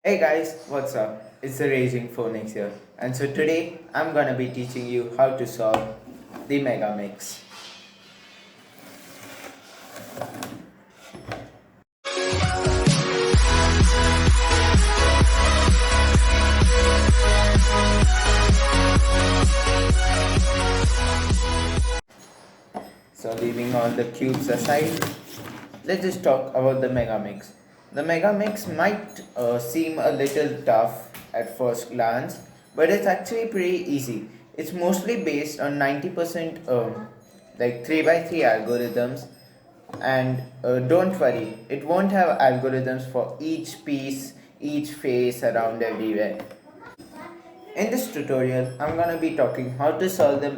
Hey guys, what's up? It's the Raging Phoenix here, and so today I'm gonna be teaching you how to solve the megamix. So leaving all the cubes aside, let's just talk about the megamix. The megamix might seem a little tough at first glance, but it's actually pretty easy. It's mostly based on 90% like 3 by 3 algorithms, and don't worry, it won't have algorithms for each piece, each face around everywhere. In this tutorial, I'm going to be talking how to solve the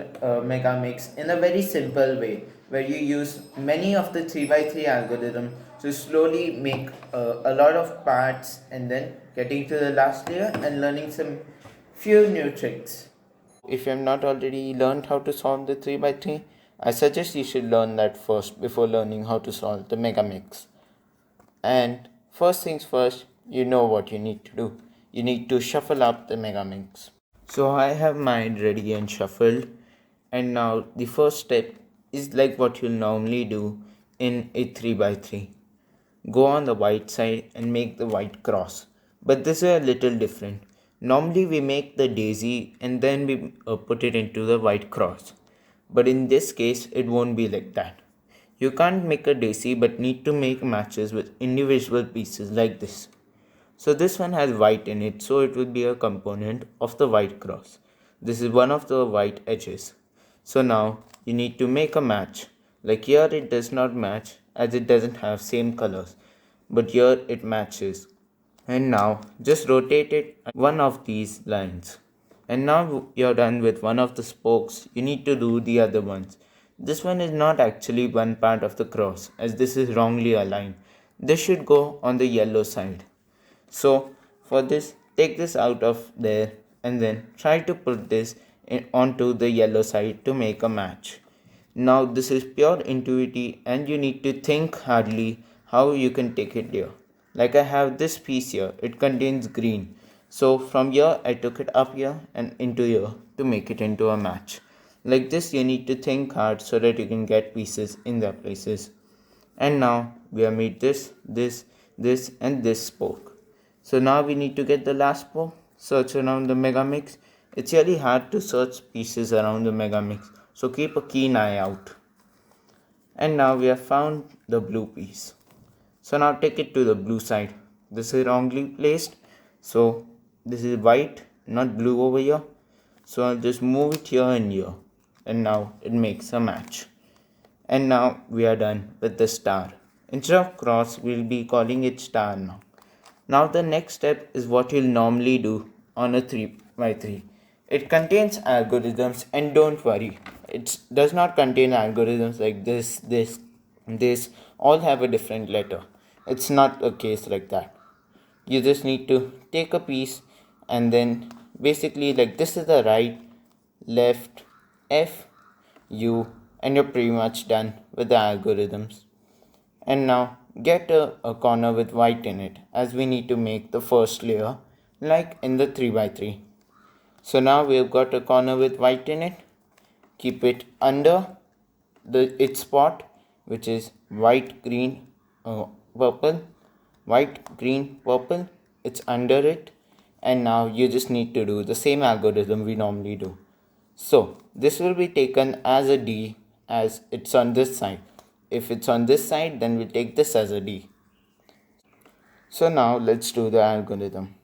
megamix in a very simple way where you use many of the 3 by 3 algorithm to slowly make a lot of parts and then getting to the last layer and learning some few new tricks. If you have not already learned how to solve the 3 by 3, I suggest you should learn that first before learning how to solve the megamix. And first things first, you know what you need to do. You need to shuffle up the megamix. So I have mine ready and shuffled, and now the first step is like what you'll normally do in a 3 by 3. Go on the white side and make the white cross. But this is a little different. Normally we make the daisy and then we put it into the white cross. But in this case it won't be like that. You can't make a daisy but need to make matches with individual pieces like this. So this one has white in it, so it will be a component of the white cross. This is one of the white edges. So now you need to make a match. Like here it does not match as it doesn't have same colors, but here it matches. And now just rotate it one of these lines. And now you're done with one of the spokes, you need to do the other ones. This one is not actually one part of the cross as this is wrongly aligned. This should go on the yellow side. So for this, take this out of there and then try to put this onto the yellow side to make a match. Now this is pure intuitive and you need to think hardly how you can take it here. Like I have this piece here, it contains green. So from here I took it up here and into here to make it into a match. Like this you need to think hard so that you can get pieces in their places. And now we have made this and this spoke. So now we need to get the last spoke, search around the megamix. It's really hard to search pieces around the megamix, so keep a keen eye out. And now we have found the blue piece. So now take it to the blue side. This is wrongly placed, so this is white, not blue over here. So I'll just move it here and here, and now it makes a match. And now we are done with the star. Instead of cross, we'll be calling it star now. Now the next step is what you'll normally do on a 3 by 3. It contains algorithms, and don't worry, it does not contain algorithms like this, all have a different letter. It's not a case like that. You just need to take a piece and then basically like this is the right, left, F, U, and you're pretty much done with the algorithms. And now get a corner with white in it as we need to make the first layer like in the 3 by 3. So now we've got a corner with white in it. Keep it under its spot, which is white, green, purple, white, green, purple. It's under it, and now you just need to do the same algorithm we normally do. So this will be taken as a D as it's on this side. If it's on this side, then we take this as a D. So now let's do the algorithm.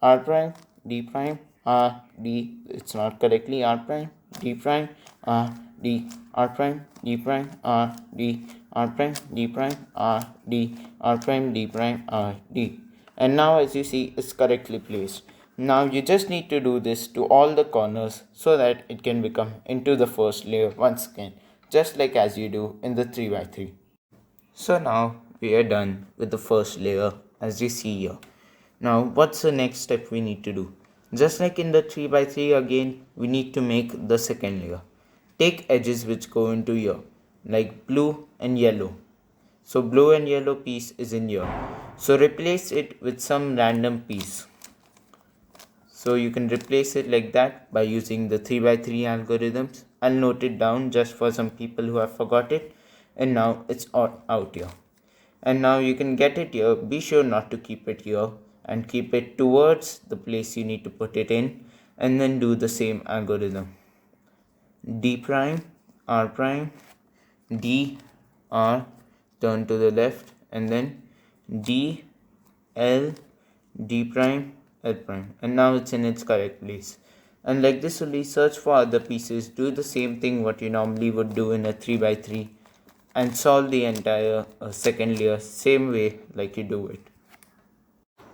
R prime, D prime, R, D, it's not correctly R prime, D prime, R, D, R prime, D prime, R, D, R prime, D prime, R, D, R prime, D prime, R, D. And now as you see, it's correctly placed. Now you just need to do this to all the corners so that it can become into the first layer once again, just like as you do in the 3 by 3. So now we are done with the first layer as you see here. Now what's the next step we need to do? Just like in the 3 by 3 again, we need to make the second layer. Take edges which go into here like blue and yellow. So blue and yellow piece is in here. So replace it with some random piece. So you can replace it like that by using the 3x3 algorithms. I'll note it down just for some people who have forgot it. And now it's out here. And now you can get it here. Be sure not to keep it here and keep it towards the place you need to put it in, and then do the same algorithm. D prime, R prime, D, R, turn to the left, and then D, L, D prime, L prime, and now it's in its correct place. And like this only, search for other pieces, do the same thing what you normally would do in a 3x3, and solve the entire second layer same way like you do it.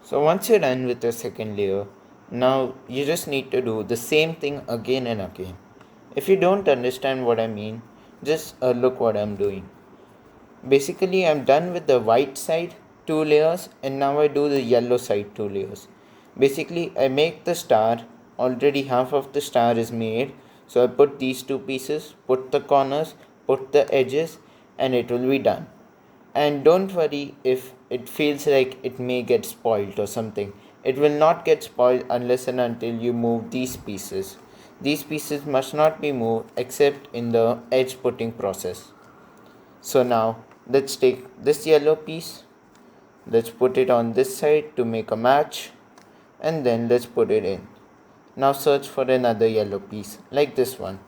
So once you're done with the second layer, now you just need to do the same thing again and again. If you don't understand what I mean, just look what I'm doing. Basically, I'm done with the white side 2 layers, and now I do the yellow side 2 layers. Basically, I make the star, already half of the star is made, so I put these two pieces, put the corners, put the edges, and it will be done. And don't worry if it feels like it may get spoiled or something. It will not get spoiled unless and until you move these pieces. These pieces must not be moved except in the edge putting process. So now let's take this yellow piece, let's put it on this side to make a match, and then let's put it in. Now search for another yellow piece like this one,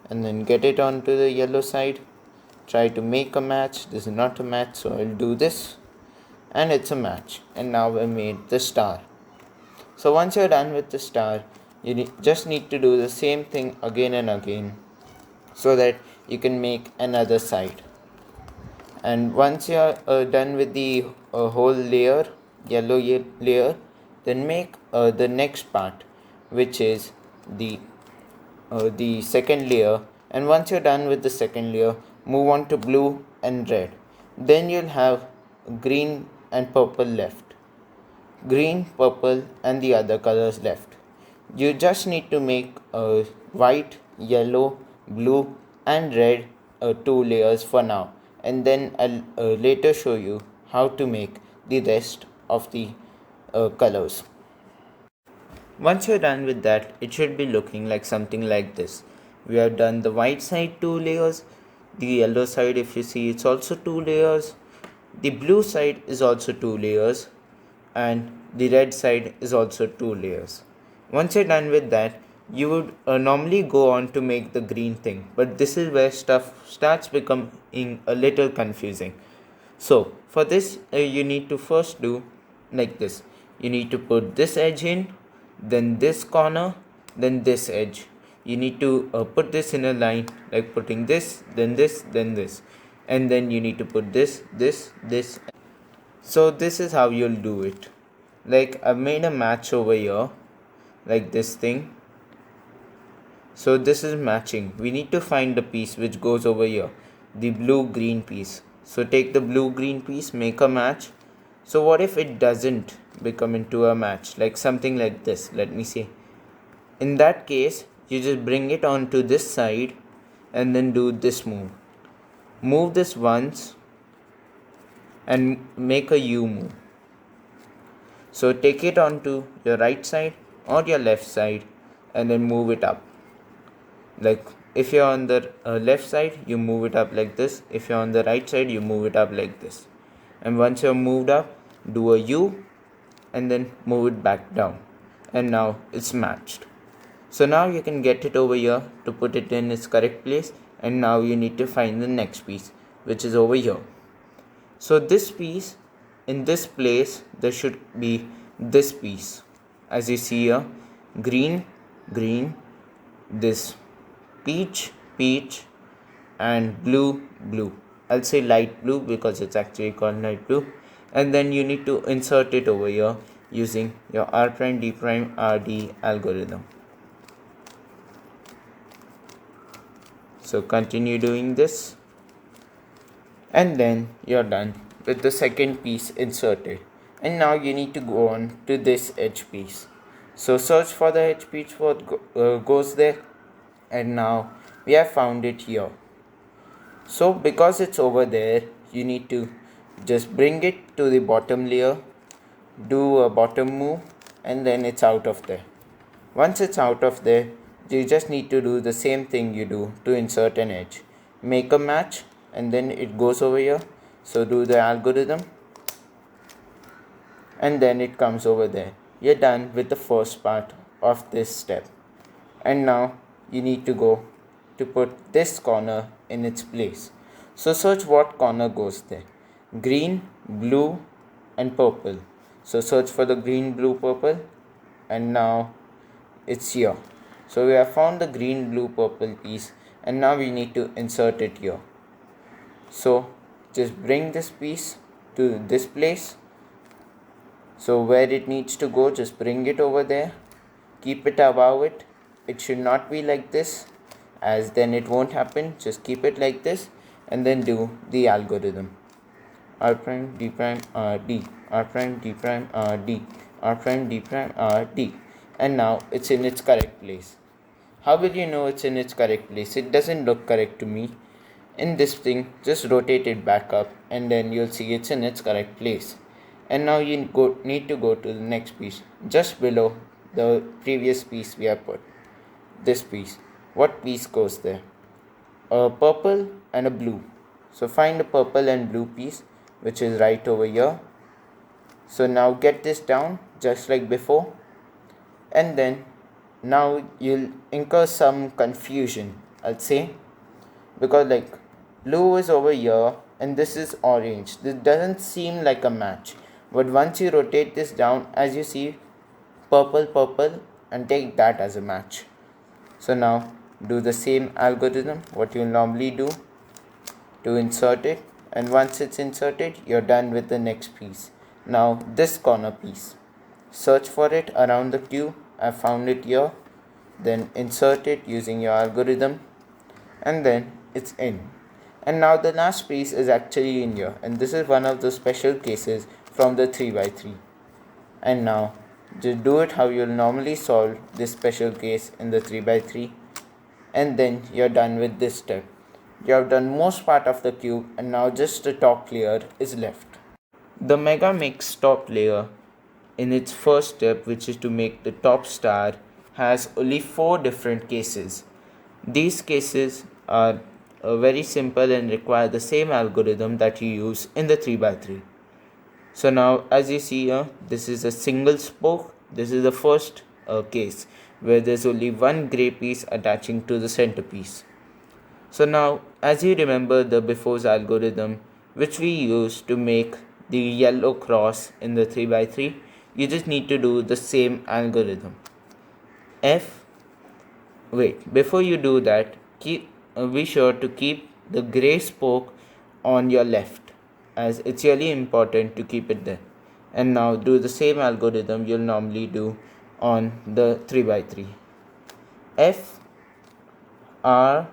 and then get it onto the yellow side. Try to make a match. This is not a match, so I'll do this, and it's a match. And now I made the star. So once you're done with the star, you just need to do the same thing again and again so that you can make another side. And once you're done with the whole layer, yellow layer, then make the next part, which is the second layer. And once you're done with the second layer, move on to blue and red. Then you'll have green and purple left, green, purple, and the other colors left. You just need to make white, yellow, blue, and red 2 layers for now, and then I'll later show you how to make the rest of the colors. Once you're done with that, it should be looking like something like this. We have done the white side 2 layers, the yellow side, if you see, it's also 2 layers, the blue side is also 2 layers, and the red side is also 2 layers. Once you're done with that, you would normally go on to make the green thing, but this is where stuff starts becoming a little confusing. So for this, you need to first do like this. You need to put this edge in, then this corner, then this edge. You need to put this in a line, like putting this, then this, then this, and then you need to put this, this, this. So this is how you'll do it. Like I've made a match over here, like this thing. So this is matching. We need to find the piece which goes over here, the blue green piece. So take the blue green piece, make a match. So what if it doesn't become into a match, like something like this? Let me see. In that case, you just bring it onto this side and then do this move. Move this once and make a U move. So take it onto your right side or your left side and then move it up. Like if you're on the left side, you move it up like this. If you're on the right side, you move it up like this. And once you're moved up, do a U and then move it back down. And now it's matched. So now you can get it over here to put it in its correct place. And now you need to find the next piece, which is over here. So this piece, in this place, there should be this piece. As you see here, green, green, this peach, peach, and blue, blue. I'll say light blue because it's actually called light blue. And then you need to insert it over here using your R prime, D prime, RD algorithm. So continue doing this. And then you're done with the second piece inserted. And now you need to go on to this edge piece. So search for the edge piece what goes there. And now we have found it here. So because it's over there, you need to Just bring it to the bottom layer, do a bottom move, and then it's out of there. Once it's out of there, you just need to do the same thing you do to insert an edge. Make a match, and then it goes over here. So do the algorithm, and then it comes over there. You're done with the first part of this step. And now you need to go to put this corner in its place. So search what corner goes there. Green, blue, and purple. So search for the green, blue, purple, and now it's here. So we have found the green, blue, purple piece, and now we need to insert it here. So just bring this piece to this place. So where it needs to go, just bring it over there. Keep it above it. It should not be like this, as then it won't happen. Just keep it like this, and then do the algorithm. R prime D prime R D, R prime D prime R D, R prime D prime R D, and now it's in its correct place. How will you know it's in its correct place? It doesn't look correct to me. In this thing, just rotate it back up, and then you'll see it's in its correct place. And now you need to go to the next piece, just below the previous piece we have put. This piece. What piece goes there? A purple and a blue. So find a purple and blue piece, which is right over here. So now get this down just like before, and then now you'll incur some confusion, I'll say, because like blue is over here and this is orange. This doesn't seem like a match, but once you rotate this down, as you see, purple, and take that as a match. So now do the same algorithm what you normally do to insert it, and once it's inserted, you're done with the next piece. Now this corner piece, search for it around the cube. I found it here. Then insert it using your algorithm, and then it's in. And now the last piece is actually in here, and this is one of the special cases from the 3x3. And now just do it how you'll normally solve this special case in the 3x3, and then you're done with this step. You have done most part of the cube, and now just the top layer is left. The megaminx top layer, in its first step, which is to make the top star, has only 4 different cases. These cases are very simple and require the same algorithm that you use in the 3x3. So now as you see here, this is a single spoke. This is the first case where there's only one gray piece attaching to the centerpiece. So now as you remember the before's algorithm, which we used to make the yellow cross in the 3x3, you just need to do the same algorithm. Before you do that, be sure to keep the gray spoke on your left, as it's really important to keep it there. And now do the same algorithm you'll normally do on the 3x3. F R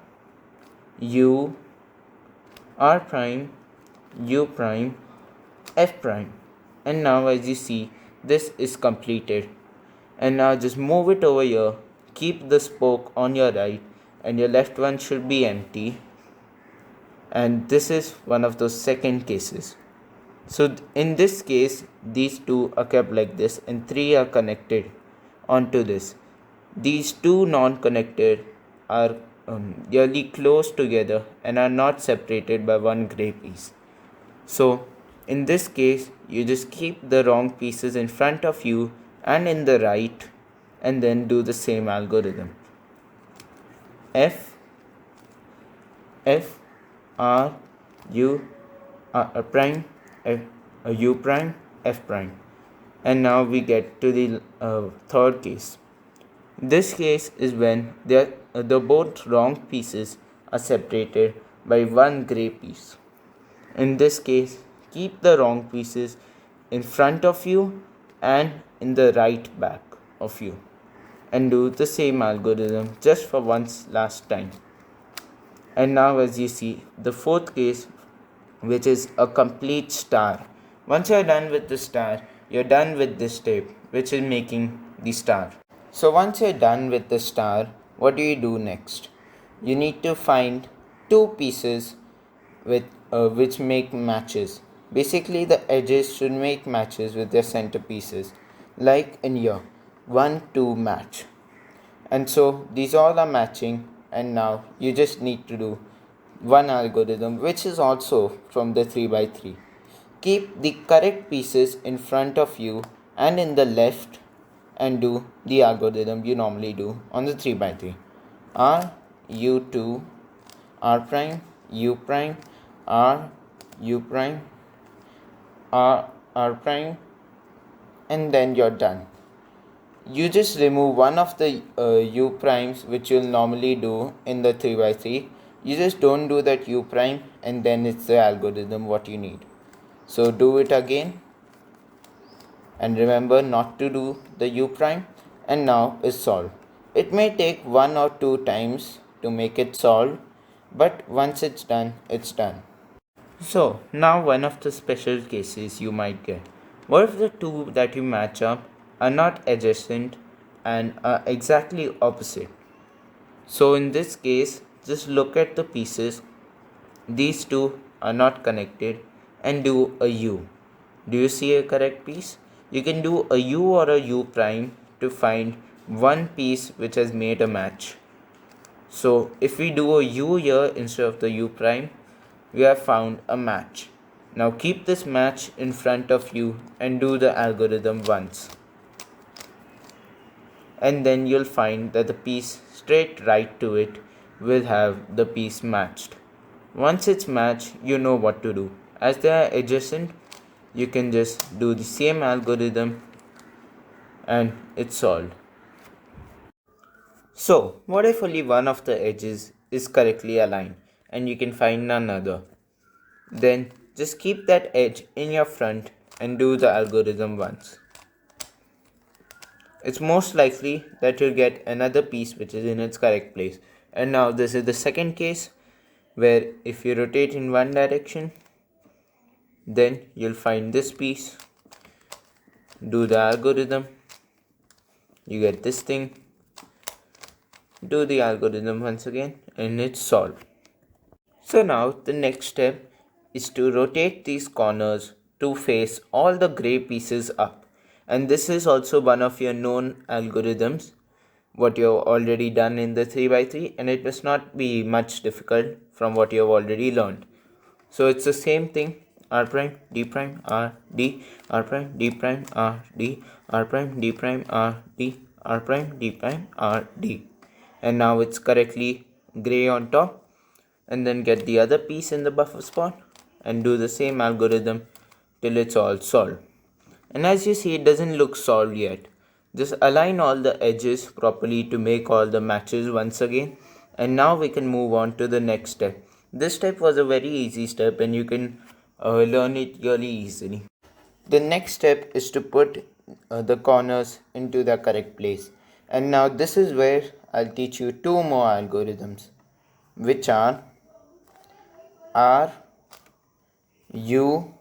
U R prime U prime F prime, and now as you see, this is completed. And now just move it over here, keep the spoke on your right, and your left one should be empty. And this is one of those second cases. So in this case, these two are kept like this, and 3 are connected onto this. These 2 non-connected are really close together and are not separated by one gray piece. So in this case, you just keep the wrong pieces in front of you and in the right, and then do the same algorithm. F R U prime F, U prime F prime, and now we get to the third case. This case is when the both wrong pieces are separated by one gray piece. In this case, keep the wrong pieces in front of you and in the right back of you, and do the same algorithm just for once last time. And now as you see, the fourth case, which is a complete star. Once you're done with the star, you're done with this step, which is making the star. So once you're done with the star, what do you do next? You need to find 2 pieces with which make matches. Basically, the edges should make matches with their centerpieces, like in here 1 2 match. And so these all are matching, and now you just need to do one algorithm which is also from the 3 by 3. Keep the correct pieces in front of you and in the left and do the algorithm you normally do on the 3 by 3. R U2 R prime U prime R U prime R prime, and then you're done. You just remove one of the u primes which you'll normally do in the 3 by 3. You just don't do that u prime, and then it's the algorithm what you need. So do it again, and remember not to do the u prime, and now it's solved. It may take 1 or 2 times to make it solved, but once it's done, it's done. So, now one of the special cases you might get. What if the two that you match up are not adjacent and are exactly opposite? So, in this case, just look at the pieces. These two are not connected, and do a U. Do you see a correct piece? You can do a U or a U prime to find one piece which has made a match. So if we do a U here instead of the U prime, we have found a match. Now keep this match in front of you and do the algorithm once. And then you'll find that the piece straight right to it will have the piece matched. Once it's matched, you know what to do. As they are adjacent, you can just do the same algorithm and it's solved. So, what if only one of the edges is correctly aligned and you can find none other? Then just keep that edge in your front and do the algorithm once. It's most likely that you'll get another piece which is in its correct place. And now this is the second case where if you rotate in one direction, then you'll find this piece, do the algorithm, you get this thing, do the algorithm once again, and it's solved. So now the next step is to rotate these corners to face all the gray pieces up, and this is also one of your known algorithms what you have already done in the 3 by 3, and it must not be much difficult from what you have already learned. So it's the same thing, r prime d prime r d r prime d prime r d r prime d prime r d r prime d prime r d, and now it's correctly gray on top. And then get the other piece in the buffer spot and do the same algorithm till it's all solved. And as you see, it doesn't look solved yet. Just align all the edges properly to make all the matches once again, and now we can move on to the next step. This step was a very easy step and you can learn it really easily. The next step is to put the corners into the correct place, and now this is where I'll teach you two more algorithms, which are R U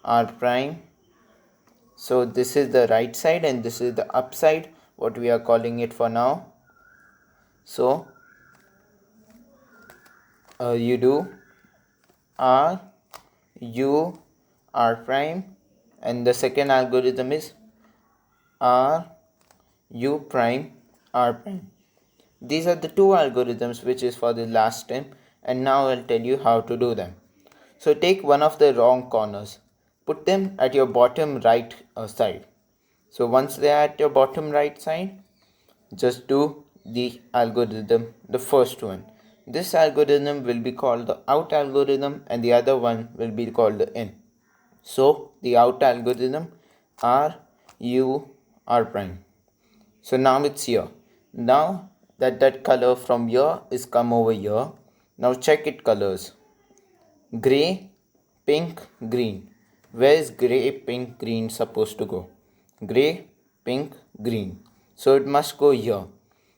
R prime. So this is the right side and this is the upside, what we are calling it for now. So you do R U R prime, and the second algorithm is R U prime R prime. These are the two algorithms which is for the last step, and now I'll tell you how to do them. So take one of the wrong corners, put them at your bottom right side. So once they are at your bottom right side, just do the algorithm, the first one. This algorithm will be called the out algorithm and the other one will be called the in. So the out algorithm R U R prime. So now it's here. Now that color from here is come over here. Now check it colors. Gray, pink, green. Where is gray, pink, green supposed to go? Gray, pink, green. So it must go here.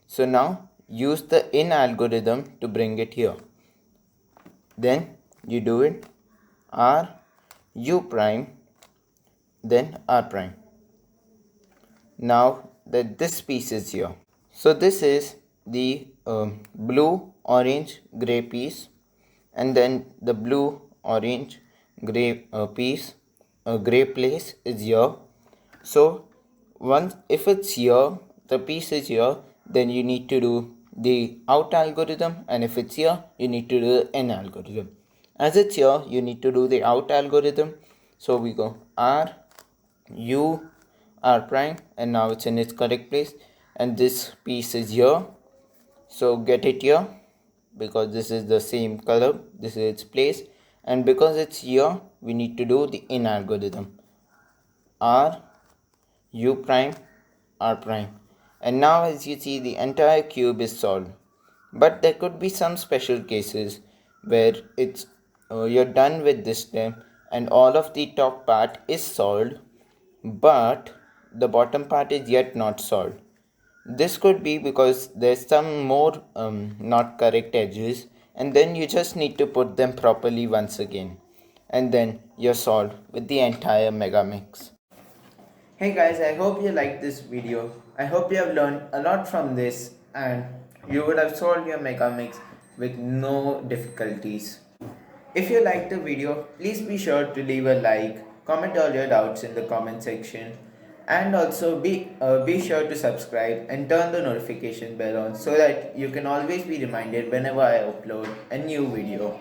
So now use the in algorithm to bring it here. Then you do it R U prime, then R prime. Now that this piece is here. So this is the blue, orange, gray piece, and then the blue, orange, gray place is here. So once if it's here, the piece is here, then you need to do the out algorithm, and if it's here, you need to do the in algorithm. As it's here, you need to do the out algorithm. So we go r u r prime, and now it's in its correct place, and this piece is here. So get it here because this is the same color, this is its place, and because it's here, we need to do the in algorithm r u prime r prime, and now as you see, the entire cube is solved. But there could be some special cases where it's you're done with this step and all of the top part is solved, but the bottom part is yet not solved. This could be because there's some more not correct edges, and then you just need to put them properly once again, and then you're solved with the entire megamix. Hey guys, I hope you liked this video. I hope you have learned a lot from this and you would have solved your megamix with no difficulties. If you liked the video, please be sure to leave a like, comment all your doubts in the comment section, and also be sure to subscribe and turn the notification bell on so that you can always be reminded whenever I upload a new video.